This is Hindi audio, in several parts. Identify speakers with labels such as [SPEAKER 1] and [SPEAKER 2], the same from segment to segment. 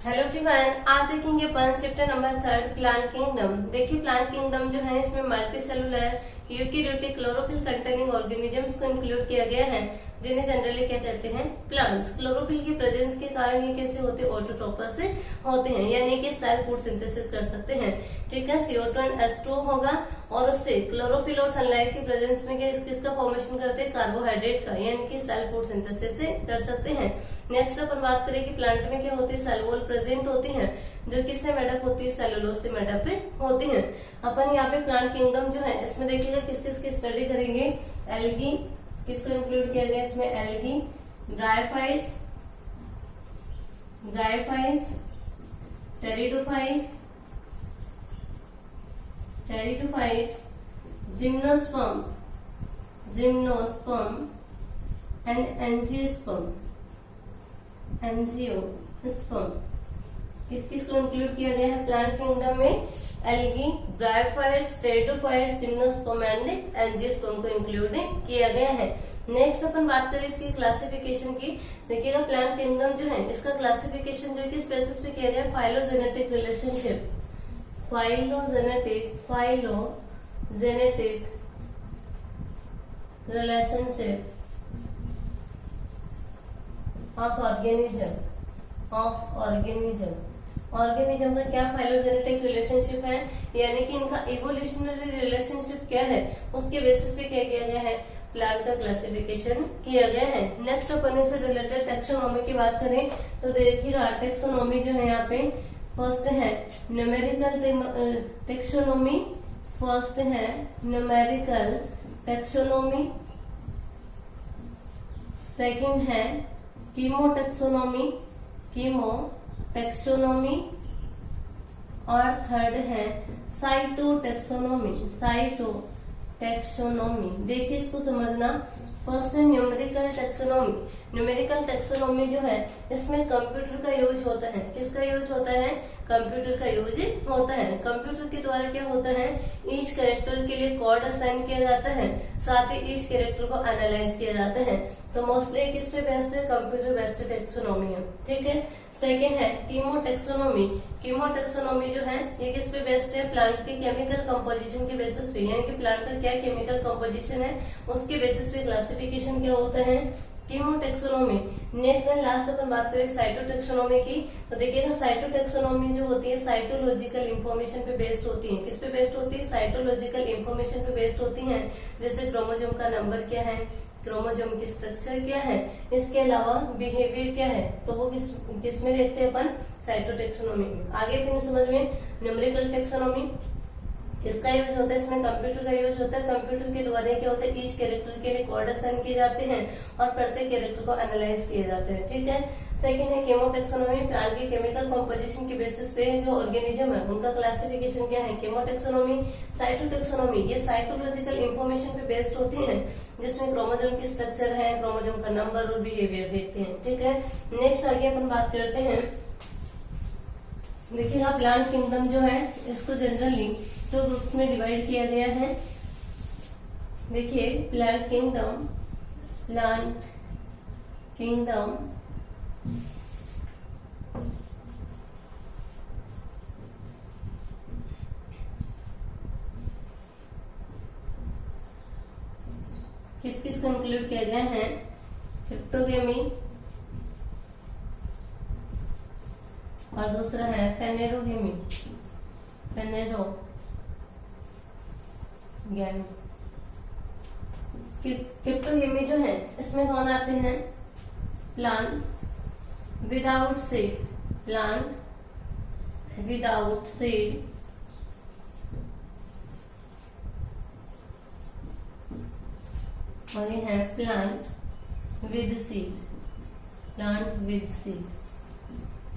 [SPEAKER 1] हेलो एवरीवन, आज देखेंगे अपन चैप्टर नंबर 3 प्लांट किंगडम। देखिए प्लांट किंगडम जो है इसमें multi cellular eukaryotic chlorophyll containing organisms को इंक्लूड किया गया है, जिन्हें जनरली क्या कहते हैं, प्लांट्स। क्लोरोफिल की प्रेजेंस के कारण ये कैसे होते हैं, ऑटोट्रोपस से होते हैं, यानी कि सेल्फ फूड सिंथेसिस कर सकते हैं। ठीक है, CO2 और H2O होगा और उससे क्लोरोफिल और सनलाइट की प्रेजेंस में किसका फॉर्मेशन करते हैं, कार्बोहाइड्रेट का, यानी कि सेल्फ फूड सिंथेसिस से कर सकते हैं। नेक्स्ट अपन बात करें कि प्लांट में क्या होती है, सेल वॉल प्रेजेंट होती है, जो किससे मेडअप होती है, सेलुलोज से मेडअप होती है। अपन यहाँ पे प्लांट किंगडम जो है इसमें देखिएगा किस किस की स्टडी करेंगे। एल्गी किसको इंक्लूड किया गया इसमें, algae, bryophytes, pteridophytes, gymnosperm and angiosperm किसको इंक्लूड किया गया है प्लांट किंगडम में, algae, bryophytes, pteridophytes, gymnosperm and angiosperm को इंक्लूड किया गया है। नेक्स्ट अपन बात करें इसकी क्लासिफिकेशन की। देखिएगा प्लांट किंगडम जो है इसका क्लासिफिकेशन जो है किस बेसिस पे किया गया है, phylogenetic relationship, phylogenetic relationship of organism का क्या फाइलोजेनेटिक रिलेशनशिप है, यानी कि इनका इवोल्यूशनरी रिलेशनशिप क्या है, उसके बेसिस पे क्या किया गया है, प्लांट का क्लासिफिकेशन किया गया है। नेक्स्ट अपन इससे रिलेटेड टेक्सोनॉमी की बात करें तो देखिएगा टेक्सोनॉमी जो है यहाँ पे फर्स्ट है न्यूमेरिकल टेक्सोनॉमी, सेकंड है कीमोटेक्सोनॉमी और थर्ड है साइटोटेक्सोनॉमी। देखिए इसको समझना। फर्स्ट है न्यूमेरिकल टेक्सोनॉमी जो है इसमें कंप्यूटर का यूज होता है। किसका यूज होता है, कंप्यूटर का यूज होता है। कंप्यूटर के द्वारा क्या होता है, ईच कैरेक्टर के लिए कोड असाइन किया जाता है, साथ ही ईच कैरेक्टर को एनालाइज किया जाता है। तो मोस्टली किस पे बेस्ड है, कंप्यूटर बेस्ड टेक्सोनॉमी है। ठीक है, सेकेंड है कीमोटेक्सोनॉमी जो है ये किस पे बेस्ड है, प्लांट की केमिकल कंपोजिशन के बेसिस पे, यानी कि प्लांट का क्या केमिकल कंपोजिशन है उसके बेसिस पे क्लासिफिकेशन क्या होता है, कीमोटेक्सोनॉमी। नेक्स्ट एंड लास्ट अपन बात करें साइटोटेक्सोनॉमी की, तो देखिएगा साइटोटेक्सोनॉमी जो होती है साइटोलॉजिकल इंफॉर्मेशन पे बेस्ड होती है। किस पे बेस्ड होती है, साइटोलॉजिकल इंफॉर्मेशन पे बेस्ड होती है, जैसे क्रोमोसोम का नंबर क्या है, क्रोमोसोम की स्ट्रक्चर क्या है, इसके अलावा बिहेवियर क्या है, तो वो किस में देखते हैं अपन, साइटोटेक्सोनॉमी में। आगे थे समझ में, न्यूमेरिकल टेक्सोनॉमी किसका यूज होता है, इसमें कंप्यूटर का यूज होता है। कंप्यूटर के द्वारा क्या होता है, ईच कैरेक्टर के लिए कोड असाइन किए जाते हैं और प्रत्येक कैरेक्टर को एनालाइज किए जाते हैं। ठीक है, सेकंड है केमोटेक्सोनॉमी, प्लांट के केमिकल कंपोजिशन के बेसिस पे जो ऑर्गेनिज्म है उनका क्लासिफिकेशन क्या है, केमोटेक्सोनॉमी। साइटोटेक्सोनॉमी ये साइकोलॉजिकल इंफॉर्मेशन पे बेस्ड होती है, जिसमें क्रोमोसोम की स्ट्रक्चर है, क्रोमोसोम का नंबर और बिहेवियर देखते हैं। ठीक है, नेक्स्ट आगे अपन बात करते हैं। देखिएगा प्लांट किंगडम जो है इसको जनरली 2 ग्रुप्स में डिवाइड किया गया है। देखिए प्लांट किंगडम किस किस को इंक्लूड किया गया है, क्रिप्टोगेमी और दूसरा है फेनेरोगेमी। क्रिप्टोगेमी जो है इसमें कौन आते हैं, प्लांट विदाउट सीड, और ये है प्लांट विद सीड।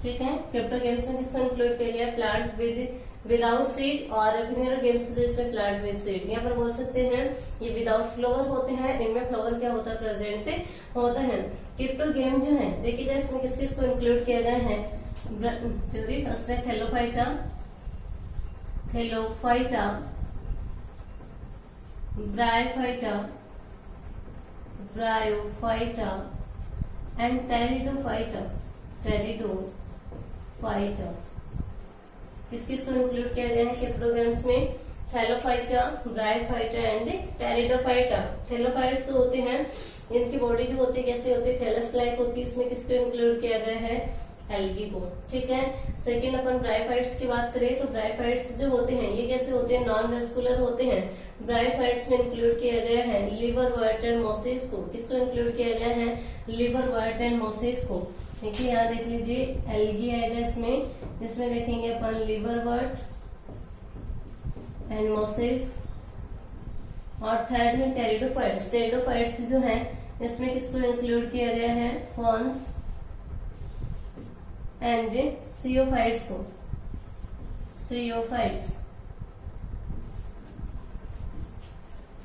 [SPEAKER 1] ठीक है, क्रिप्टोगेम्स में किसको इंक्लूड किया गया, प्लांट विदाउट सीड, और फेनेरोगेम्स जो इसमें प्लांट विद सीड। यहाँ पर बोल सकते हैं ये विदाउट फ्लावर होते हैं, इनमें फ्लावर क्या होता है, प्रेजेंट होता है। क्रिप्टोगेम जो है देखिएगा इसमें किस किस को इंक्लूड किया गया है, फर्स्ट है Thallophyta, Bryophyta and Pteridophyta phyta. किस किस को इंक्लूड किया गया है क्रिप्टोगैम्स में? Thallophyta, bryophyta and pteridophyta. Thallophytes जो होते हैं इनकी बॉडी जो होती है कैसे होती है? थैलस लाइक होती है। इसमें किसको इंक्लूड किया गया है? एल्गी को। ठीक है। सेकेंड अपन ब्रायोफाइट्स की बात करें तो ब्रायोफाइट्स जो होते हैं ये कैसे होते हैं? नॉन वेस्कुलर होते हैं। ब्रायोफाइट्स में इंक्लूड किया गया है लिवरवर्ट एंड मोसेस को। किसको इंक्लूड किया गया है? लिवरवर्ट एंड मोसेस को। देखिए यहाँ देख लीजिए एल्गी आएगा इसमें देखेंगे अपन लिवरवर्ट एंड मोसेस। और थर्ड में टेरिडोफाइट्स। टेरिडोफाइट्स जो है इसमें किसको इंक्लूड किया गया है? फॉर्न्स एंड सियोफाइट्स को। सियोफाइट्स।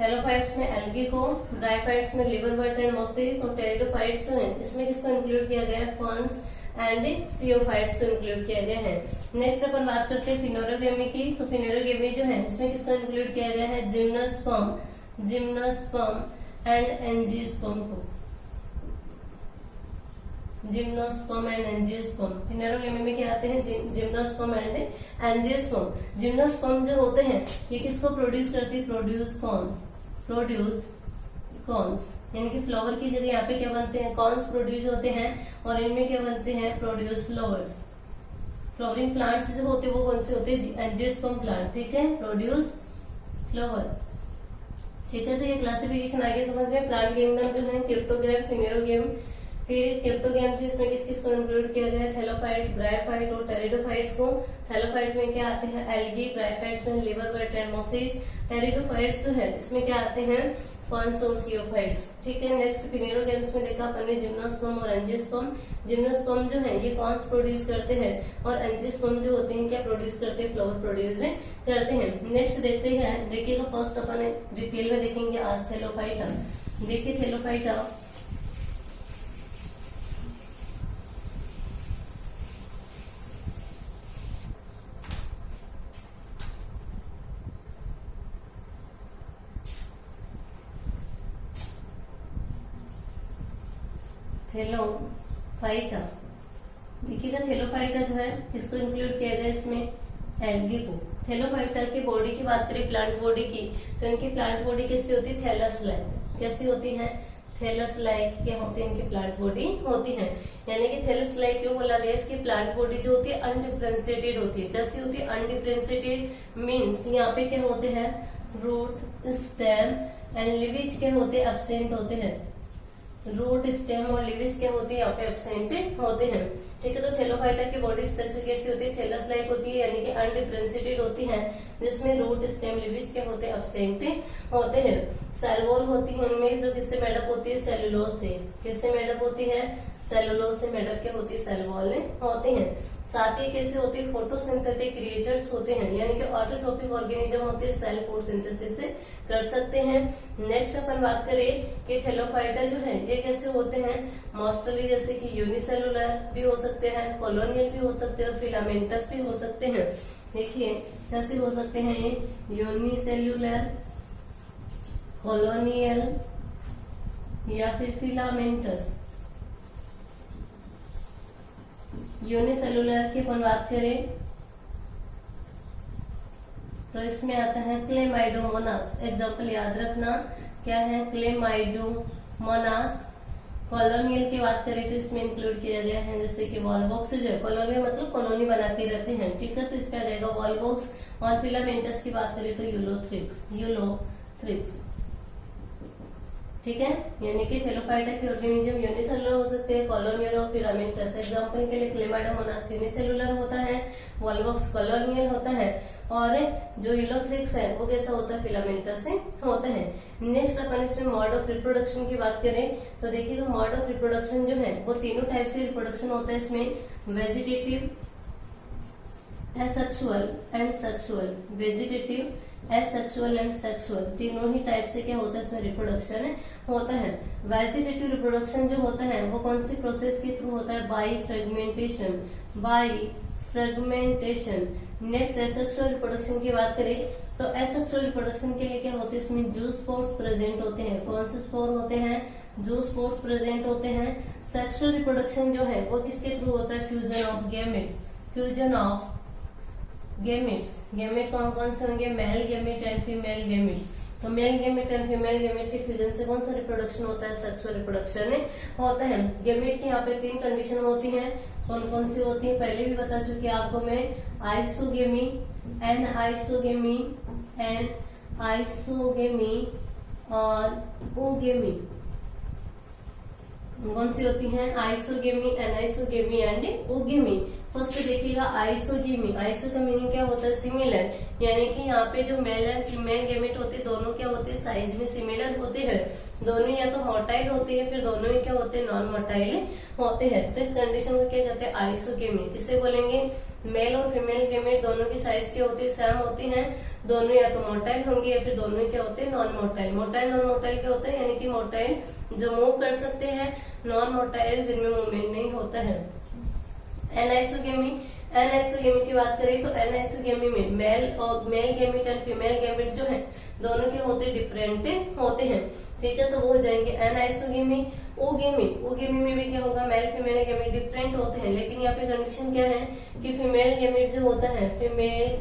[SPEAKER 1] थैलोफाइट्स में एल्गी को, ब्रायोफाइट्स में लिवरवर्ट एंड मोसेस और टेरिडोफाइट्स जो है इसमें किसको इंक्लूड किया गया है? फॉर्न्स एंड सियोफाइट्स को इंक्लूड किया गया है। नेक्स्ट अपन बात करते हैं फिनेरोगेमी की। तो फिनेरोगेमी जो है इसमें किसको इंक्लूड किया गया है? जिम्नोस्पर्म एंड एंजियोस्पर्म को। Gymnosperm and angiosperm. फिनेरोगेमी में क्या आते हैं? Gymnosperm and angiosperm. जिम्नोस्पर्म जो होते हैं ये किसको प्रोड्यूस करती है? Produce cons. यानी कि फ्लावर की जगह यहाँ पे क्या बनते हैं? कॉन्स प्रोड्यूस होते हैं और इनमें क्या बनते हैं? Produce flowers. फ्लावरिंग प्लांट्स जो होते हैं वो कौन से होते हैं? Angiosperm plant. ठीक है। Produce flower. ठीक है। तो ये क्लासिफिकेशन आगे समझ में। प्लांट किंगडम जो है क्रिप्टोगैम, फिनेरोगेम। फिर क्रिप्टोगैम इसमें किस किस को इंक्लूड किया गया है? थैलोफाइट, ब्रायोफाइट और टेरिडोफाइट्स को। थैलोफाइट में क्या आते हैं? एल्गी। ब्रायोफाइट्स में लिवरवर्ट एंड मोसेस। टेरिडोफाइट्स जो है इसमें क्या आते हैं? फॉर्न्स और सियोफाइट्स। ठीक है। नेक्स्ट फिनेरोगेम्स में देखा अपन ने जिम्नोस्पर्म और एंजियोस्पर्म। जिम्नोस्पर्म जो है ये कॉन्स प्रोड्यूस करते हैं और एंजियोस्पर्म जो होते हैं क्या प्रोड्यूस करते हैं? फ्लावर प्रोड्यूस करते हैं। नेक्स्ट देखते हैं, देखिएगा फर्स्ट अपन डिटेल में देखेंगे आज थैलोफाइटा। देखिए थैलोफाइटा थैलोफाइटा। देखिएगा थैलोफाइटा जो है किसको इंक्लूड किया गया इसमें? एल्गी को। थैलोफाइटा की बॉडी की बात करें, प्लांट बॉडी की, तो इनकी प्लांट बॉडी कैसी होती है? Thallus like. कैसी होती है? थैलस लाइक क्या होती है? इनकी प्लांट बॉडी होती है। यानी कि थैलस लाइक क्यों बोला गया? इसकी प्लांट बॉडी जो होती है अनडिफरेंशिएटेड होती है। कैसी होती है? अनडिफरेंशिएटेड मीन्स यहाँ पे क्या होते हैं? रूट, स्टेम एंड लिविज क्या होते हैं? एब्सेंट होते हैं। रूट, स्टेम और लिविस क्या होती है? यहाँ पे एब्सेंट होते हैं। ठीक है। तो थैलोफाइटा की बॉडी स्ट्रक्चर कैसी होती है? थैलस लाइक होती है यानी कि अनडिफरेंशिएटेड होती है, जिसमें रूट, स्टेम, लिविस क्या होते हैं? एब्सेंट होते हैं। सेल वॉल होती है उनमें जो किससे मेडअप होती है? सेलुलोज से। किससे मेडअप होती है? सेलुलोज से मेडअप क्या होती है? सेल वॉल होते हैं। साथ ही कैसे होती है? फोटोसिंथेटिक क्रिएचर्स होते हैं यानी कि ऑटोट्रोपिक ऑर्गेनिज्म होते हैं, सेल फोटोसिंथेसिस कर सकते हैं। नेक्स्ट अपन बात करें कि थैलोफाइटा जो है ये कैसे होते हैं? मोस्टली जैसे कि यूनिसेलुलर भी हो सकते हैं, कॉलोनियल भी हो सकते हैं और फिलामेंटस भी हो सकते हैं। देखिए कैसे हो सकते हैं ये? यूनिसेलुलर, कॉलोनियल या फिर फिलामेंटस। यूनिसेलुलर की अपन बात करें तो इसमें आता है क्लेमाइडोमोनास। एग्जाम्पल याद रखना क्या है? क्लेमाइडोमोनास। कॉलोनियल की बात करें तो इसमें इंक्लूड किया गया है जैसे कि वॉलवॉक्स जो है, कॉलोनियल मतलब कॉलोनी बना के रहते हैं। ठीक है। तो इसमें आ जाएगा वॉलवॉक्स। और फिलामेंटस की बात करें तो यूलोथ्रिक्स। ठीक है। यानी कि थैलोफाइटा के ऑर्गेनिज्म यूनिसेलुलर हो सकते हैं, कॉलोनियल और फिलामेंटस। एग्जांपल के लिए क्लेमाइडोमोनास यूनिसेलुलर होता है, वॉलवॉक्स कॉलोनियल होता है और जो यूलोथ्रिक्स है वो कैसा होता है? फिलामेंटस से होता है। नेक्स्ट अपन इसमें मोड ऑफ रिप्रोडक्शन की बात करें तो देखिएगा मोड ऑफ रिप्रोडक्शन जो है वो तीनों टाइप से रिप्रोडक्शन होता है इसमें, vegetative, asexual and sexual. Vegetative, asexual and sexual तीनों ही टाइप से क्या होता है? इसमें रिप्रोडक्शन होता है। वेजिटेटिव रिप्रोडक्शन जो होता है वो कौन सी प्रोसेस के थ्रू होता है? By fragmentation. Next asexual reproduction की बात करें तो एसेक्सुअल रिप्रोडक्शन के लिए क्या होते हैं? इसमें जू स्पोर्स प्रेजेंट होते हैं। कौन से स्पोर होते हैं? जू स्पोर्स प्रेजेंट होते हैं। सेक्सुअल रिप्रोडक्शन जो है वो किसके थ्रू होता है? Fusion of gamete. Fusion of gametes. Gamete कौन कौन से होंगे, male gamete and female gamete. तो male gamete and female gamete के फ्यूजन से कौन सा रिप्रोडक्शन होता है, सेक्सुअल रिप्रोडक्शन होता है। गेमेट की यहाँ पे 3 कंडीशन होती हैं, कौन कौन सी होती है पहले भी बता चुकी आपको मैं, isogamy, anisogamy, anisogamy और ओगेमी। कौन सी होती हैं, isogamy, anisogamy and oogamy. First देखिएगा आइसोगेमी। आइसो का मीनिंग क्या होता है, सिमिलर, यानी कि यहाँ पे जो मेल एंड फीमेल गेमेट होते हैं दोनों क्या होते हैं, साइज में सिमिलर होते हैं। दोनों या तो मोटाइल होते हैं, फिर दोनों ही क्या होते हैं, नॉन मोटाइल होते हैं। तो इस कंडीशन को क्या कहते हैं, आइसोगेमी। किसे बोलेंगे, मेल और फीमेल गेमेट दोनों की साइज क्या होती है, सेम होती है। दोनों या तो मोटाइल होंगे या फिर दोनों क्या होते हैं, non motile. Motile non motile क्या होता है, यानी कि मोटाइल जो मूव कर सकते हैं, नॉन मोटाइल जिनमें मूवमेंट नहीं होता है। एनाइसोगेमी, एनाइसोगेमी की बात करें तो एनाइसोगेमी में male gamete and female gamete जो है दोनों के होते डिफरेंट होते हैं। ठीक है, तो वो हो जाएंगे एनाइसोगेमी। ओगेमी, ओगेमी में भी क्या होगा, मेल फीमेल गेमेट डिफरेंट होते हैं, लेकिन यहाँ पे कंडीशन क्या है कि फीमेल गेमेट जो होता है, फीमेल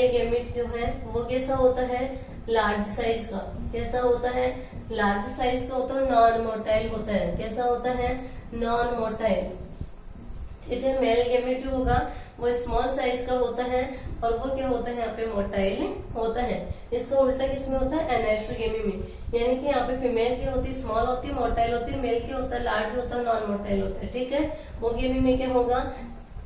[SPEAKER 1] गेमेट जो है वो कैसा होता है, लार्ज साइज का। कैसा होता है, लार्ज साइज का होता है, नॉन मोटाइल होता है। कैसा होता है, नॉन मोटाइल। ठीक है, मेल गेमेट जो होगा वो स्मॉल साइज का होता है और वो क्या होता है, यहाँ पे मोटाइल होता है। इसका उल्टा किसमें होता है, एनाइसोगेमी में, यानी कि यहाँ पे फीमेल की होती है स्मॉल होती है, मोटाइल होती है, मेल की होता है लार्ज होता है, नॉन मोटाइल होता है। ठीक है, ओगेमी में क्या होगा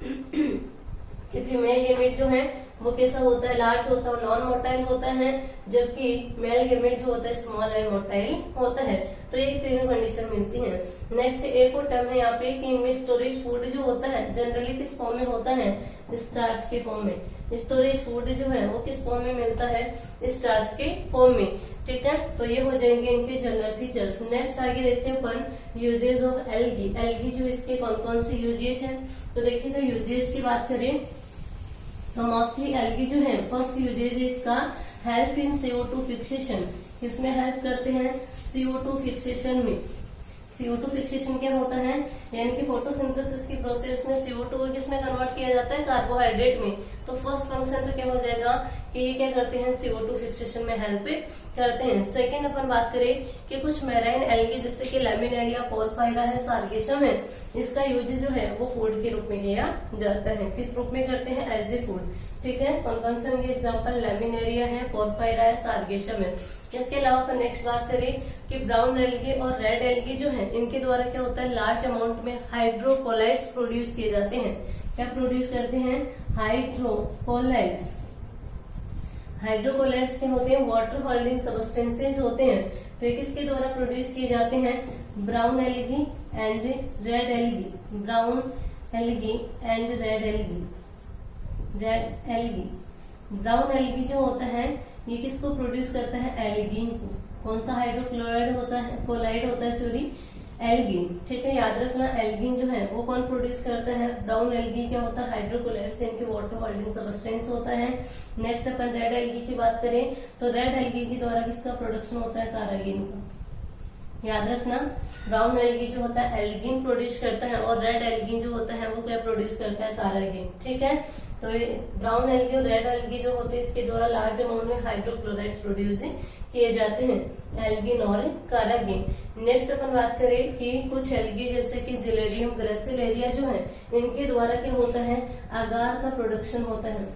[SPEAKER 1] कि फीमेल गेमेट जो है वो कैसा होता है, लार्ज होता है, नॉन मोटाइल होता है, जबकि मेल गेमेट जो होता है स्मॉल एंड मोटाइल होता है। तो ये तीनों कंडीशन मिलती हैं। नेक्स्ट एक और टर्म है यहाँ पे कि इनमें स्टोरेज फूड जो होता है जनरली किस फॉर्म में होता है, स्टार्च के फॉर्म में। स्टोरेज फूड जो है वो किस फॉर्म में मिलता है, स्टार्च के फॉर्म में। ठीक है, तो ये हो जाएंगे इनके जनरल फीचर्स। नेक्स्ट आगे देखते हैं अपन यूजेज ऑफ एल्गी। एल्गी जो इसके कौन कौन से यूजेज हैं, तो देखिएगा यूजेज की बात करें तो मोस्टली एल्गी जो है फर्स्ट यूजेज है इसका हेल्प इन CO2 फिक्सेशन। इसमें हेल्प करते हैं CO2 फिक्सेशन में। CO2 फिक्सेशन क्या होता है, यानी कि फोटोसिंथेसिस की प्रोसेस में CO2 को किसमें कन्वर्ट किया जाता है, कार्बोहाइड्रेट में। तो फर्स्ट फंक्शन तो क्या हो जाएगा कि ये क्या करते हैं, CO2 फिक्सेशन में हेल्प करते हैं। सेकंड अपन बात करें कि कुछ मैराइन एल्गी जैसे कि लैमिनेरिया, पोरफायरा है, सार्गेशम है, इसका यूज जो है वो फूड के रूप में किया जाता है। किस रूप में करते हैं, एज ए फूड। ठीक है, कौन कौन से होंगे एग्जाम्पल, लैमिनेरिया है, पोरफायरा है, सार्गेशम है। इसके अलावा अपन नेक्स्ट बात करें कि ब्राउन एल्गी और रेड एल्गी जो है इनके द्वारा क्या होता है, लार्ज अमाउंट में हाइड्रोकोलाइड्स प्रोड्यूस किए जाते हैं। क्या प्रोड्यूस करते हैं, हाइड्रोकोलाइड्स। हाइड्रोकोलाइड्स क्या होते हैं, वाटर होल्डिंग सब्सटेंसेज होते हैं। तो ये किसके द्वारा प्रोड्यूस किए जाते हैं, brown algae and red algae. Brown algae and red algae. Red algae, brown algae जो होता है ये किसको प्रोड्यूस करता है, एल्गीन को। कौन सा हाइड्रोक्लोराइड होता है, कोलाइड होता है, सॉरी, एल्गीन। ठीक है, याद रखना एल्गीन जो है वो कौन प्रोड्यूस करता है, ब्राउन एल्गी क्या होता है, हाइड्रोक्लोराइड से इनके वाटर होल्डिंग सब्सटेंस होता है। नेक्स्ट अपन रेड एल्गी की बात करें तो रेड एल्गी के द्वारा किसका प्रोडक्शन होता है, कारागिन का। याद रखना ब्राउन एल्गी जो होता है एल्गीन प्रोड्यूस करता है और रेड एल्गी जो होता है वो क्या प्रोड्यूस करता है, कारागिन। ठीक है, तो ब्राउन एल्गी और रेड एल्गी जो होते हैं इसके द्वारा लार्ज अमाउंट में हाइड्रोक्लोराइड्स प्रोड्यूस किए जाते हैं, एल्गिन और कारागिन। नेक्स्ट अपन बात करें कि कुछ एल्गी जैसे कि जिलेडियम, ग्रेसिलेरिया जो है इनके द्वारा क्या होता है, अगार का प्रोडक्शन होता है।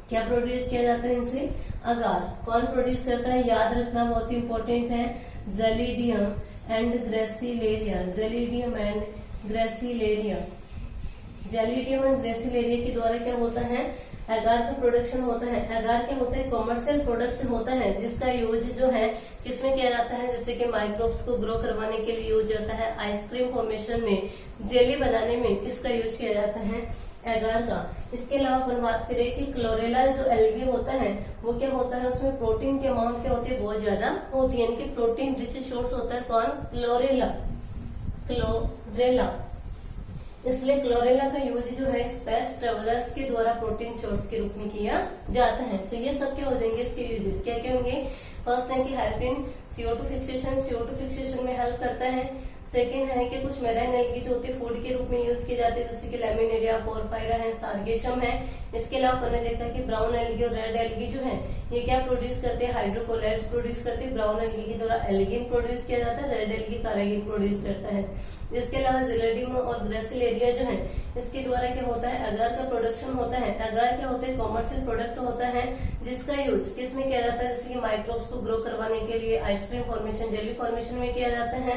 [SPEAKER 1] क्या प्रोड्यूस किया जाता है इनसे, अगार। कौन प्रोड्यूस करता है, याद रखना बहुत इंपॉर्टेंट है, gelidium and gracilaria. Gelidium and gracilaria, gelidium and gracilaria के द्वारा क्या होता है, एगार का प्रोडक्शन होता है। एगार क्या होता है, कॉमर्शियल प्रोडक्ट होता है जिसका यूज जो है किसमें किया जाता है, जैसे कि माइक्रोब्स को ग्रो करवाने के लिए यूज होता है, आइसक्रीम फॉर्मेशन में, जेली बनाने में इसका यूज किया जाता है एगार का। इसके अलावा अपन बात करें कि क्लोरेला जो एल्गी होता है वो क्या होता है, उसमें प्रोटीन की अमाउंट क्या होती है, बहुत ज्यादा होती है, यानी कि प्रोटीन रिच सोर्स होता है। कौन, क्लोरेला। क्लोरेला, इसलिए क्लोरेला का यूज जो है स्पेस ट्रेवलर्स के द्वारा प्रोटीन सोर्स के रूप में किया जाता है। तो ये सब क्या हो जाएंगे इसके यूजेस, क्या क्या होंगे, फर्स्ट है कि help in CO2 fixation, CO2 fixation में हेल्प करता है। सेकेंड है कि कुछ मेराइन एल्गी जो होती है फूड के रूप में यूज की जाती है, जैसे कि लैमिनेरिया, पोरफायरा है, सार्गेशम है। इसके अलावा हमने देखा कि ब्राउन एल्गी और रेड एल्गी जो है ये क्या प्रोड्यूस करते हैं, हाइड्रोकोलाइड्स प्रोड्यूस करते हैं। ब्राउन एल्गी के द्वारा एल्गिन प्रोड्यूस किया जाता है, रेड एल्गी कारागिन प्रोड्यूस करता है। इसके अलावा जिलेडियम और ग्रेसिलेरिया जो है इसके द्वारा क्या होता है, अगार का प्रोडक्शन होता है। अगार क्या होता है, कॉमर्शियल प्रोडक्ट होता है जिसका यूज किसमें किया जाता है, जैसे कि माइक्रोब्स को ग्रो करवाने के लिए, आइसक्रीम फॉर्मेशन, जेली फॉर्मेशन में किया जाता है।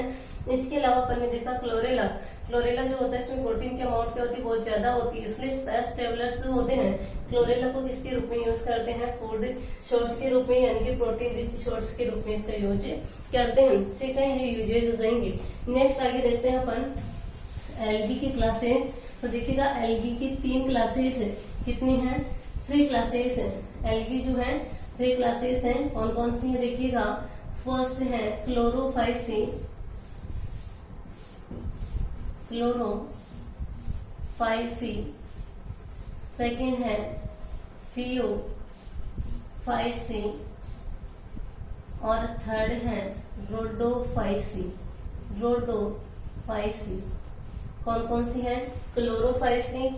[SPEAKER 1] इसके अलावा अपन ने देखा क्लोरेला, क्लोरेला जो होता है इसमें प्रोटीन की अमाउंट क्या होती है, बहुत ज्यादा होती है, इसलिए स्पेस ट्रेवलर्स जो होते हैं क्लोरेला को किसके रूप में यूज करते हैं, फूड सोर्स के रूप में, यानी कि प्रोटीन रिच सोर्स के रूप में इसका यूज करते हैं। ठीक है, ये यूजेज हो जाएंगे। नेक्स्ट आगे देखते हैं अपन एल्गी की क्लासेस। तो देखिएगा एल्गी की 3 क्लासेस कितनी है, 3 क्लासेस है। एल्गी जो है 3 क्लासेस है। कौन कौन सी है देखिएगा, फर्स्ट है क्लोरोफाइसी, क्लोरोफाइसी, सेकेंड है फियोफाइसी और थर्ड है रोडोफाइसी, रोडोफाइसी। कौन कौन सी है, क्लोरोफाइसी,